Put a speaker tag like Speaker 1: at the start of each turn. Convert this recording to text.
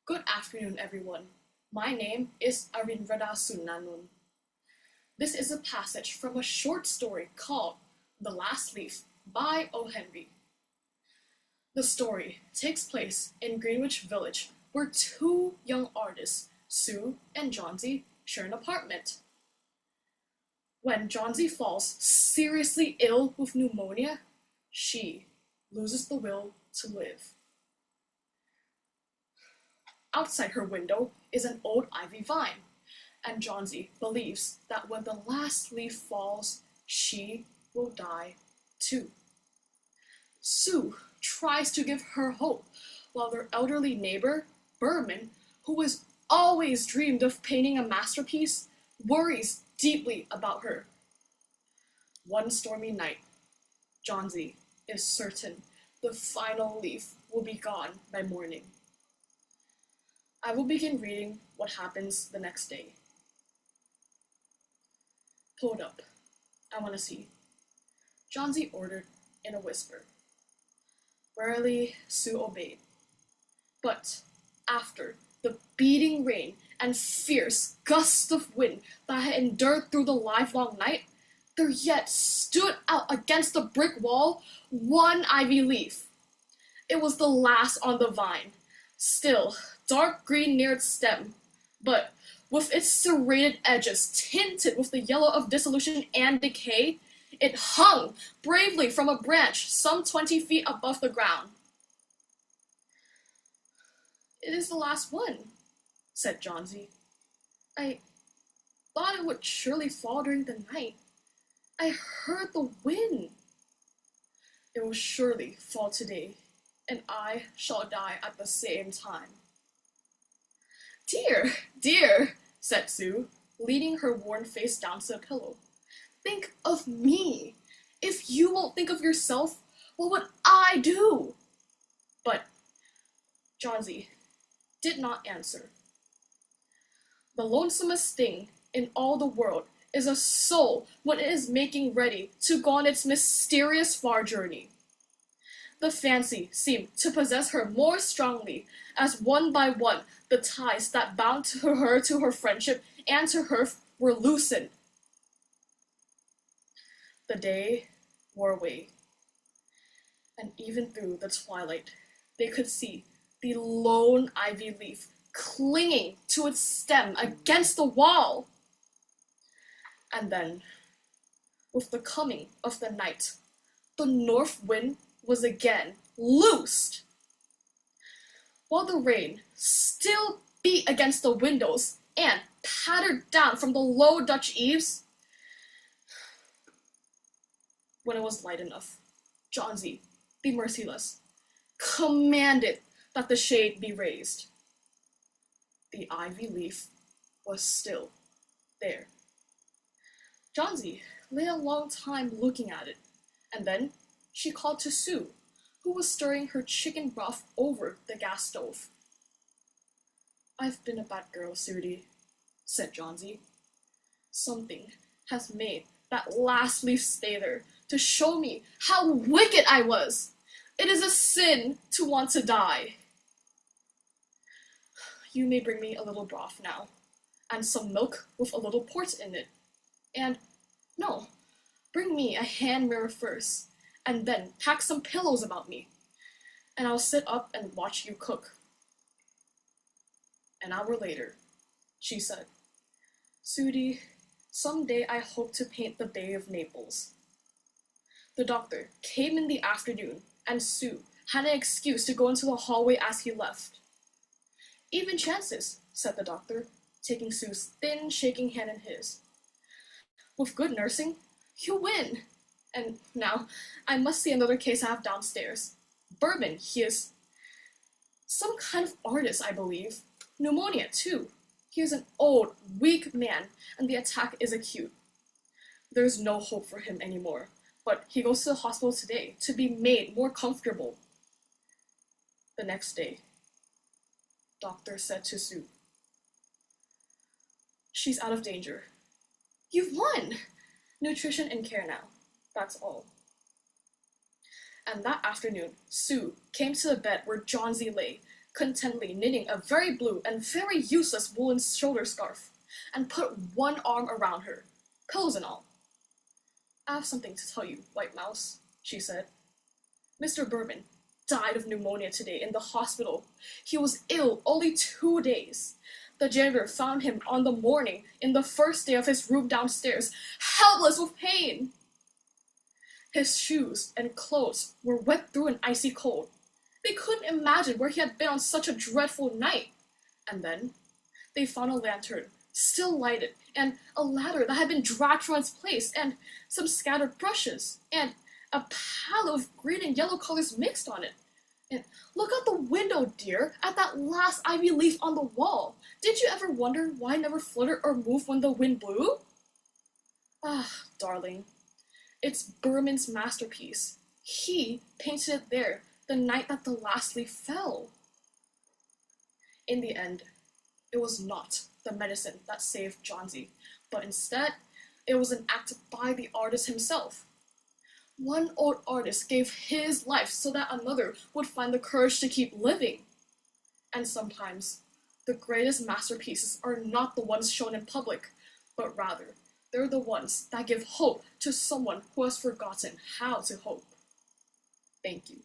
Speaker 1: Good afternoon, everyone. My name is Arinrada Soonnanon. This is a passage from a short story called The Last Leaf by O. Henry. The story takes place in Greenwich Village, where two young artists, Sue and Johnsy, share an apartment. When Johnsy falls seriously ill with pneumonia, she loses the will to live. Outside her window is an old ivy vine, and Johnsy believes that when the last leaf falls, she will die too. Sue tries to give her hope, while their elderly neighbor, Berman, who has always dreamed of painting a masterpiece, worries deeply about her. One stormy night, Johnsy is certain the final leaf will be gone by morning. I will begin reading what happens the next day. Pulled up. I want to see. Johnsy ordered in a whisper. Warily, Sue obeyed. But after the beating rain and fierce gusts of wind that had endured through the livelong night, there yet stood out against the brick wall one ivy leaf. It was the last on the vine, still dark green near its stem, but with its serrated edges tinted with the yellow of dissolution and decay, it hung bravely from a branch some 20 feet above the ground. "It is the last one," said Johnsy. "I thought it would surely fall during the night. I heard the wind." "It will surely fall today, and I shall die at the same time." "Dear, dear," said Sue, leaning her worn face down to the pillow. "Think of me. If you won't think of yourself, what would I do?" But Johnsy did not answer. The lonesomest thing in all the world is a soul when it is making ready to go on its mysterious far journey. The fancy seemed to possess her more strongly as one by one the ties that bound her to her friendship and to her were loosened. The day wore away, and even through the twilight they could see the lone ivy leaf clinging to its stem against the wall. And then, with the coming of the night, the north wind was again loosed. While the rain still beat against the windows and pattered down from the low Dutch eaves, when it was light enough, Johnsy, the merciless, commanded that the shade be raised. The ivy leaf was still there. Johnsy lay a long time looking at it, and then she called to Sue, who was stirring her chicken broth over the gas stove. "I've been a bad girl, Sudie," said Johnsy. "Something has made that last leaf stay there to show me how wicked I was. It is a sin to want to die. You may bring me a little broth now, and some milk with a little port in it. And, no, bring me a hand mirror first, and then pack some pillows about me, and I'll sit up and watch you cook." An hour later, she said, "Sudie, some day I hope to paint the Bay of Naples." The doctor came in the afternoon, and Sue had an excuse to go into the hallway as he left. "Even chances," said the doctor, taking Sue's thin, shaking hand in his. "With good nursing, you win. And now, I must see another case I have downstairs. Berman, he is some kind of artist, I believe. Pneumonia, too. He is an old, weak man, and the attack is acute. There's no hope for him anymore, but he goes to the hospital today to be made more comfortable." The next day, doctor said to Sue, "She's out of danger. You've won! Nutrition and care now. That's all." And that afternoon, Sue came to the bed where Johnsy lay, contentedly knitting a very blue and very useless woolen shoulder scarf, and put one arm around her, pillows and all. "I have something to tell you, White Mouse," she said. "Mr. Berman died of pneumonia today in the hospital. He was ill only 2 days. The janitor found him on the morning in the first day of his room downstairs, helpless with pain. His shoes and clothes were wet through an icy cold. They couldn't imagine where he had been on such a dreadful night. And then they found a lantern, still lighted, and a ladder that had been dragged from its place, and some scattered brushes, and a palette of green and yellow colors mixed on it. And look out the window, dear, at that last ivy leaf on the wall. Did you ever wonder why it never fluttered or moved when the wind blew? Ah, darling, it's Berman's masterpiece. He painted it there the night that the last leaf fell." In the end, it was not the medicine that saved Johnsy, but instead, it was an act by the artist himself. One old artist gave his life so that another would find the courage to keep living. And sometimes, the greatest masterpieces are not the ones shown in public, but rather, they're the ones that give hope to someone who has forgotten how to hope. Thank you.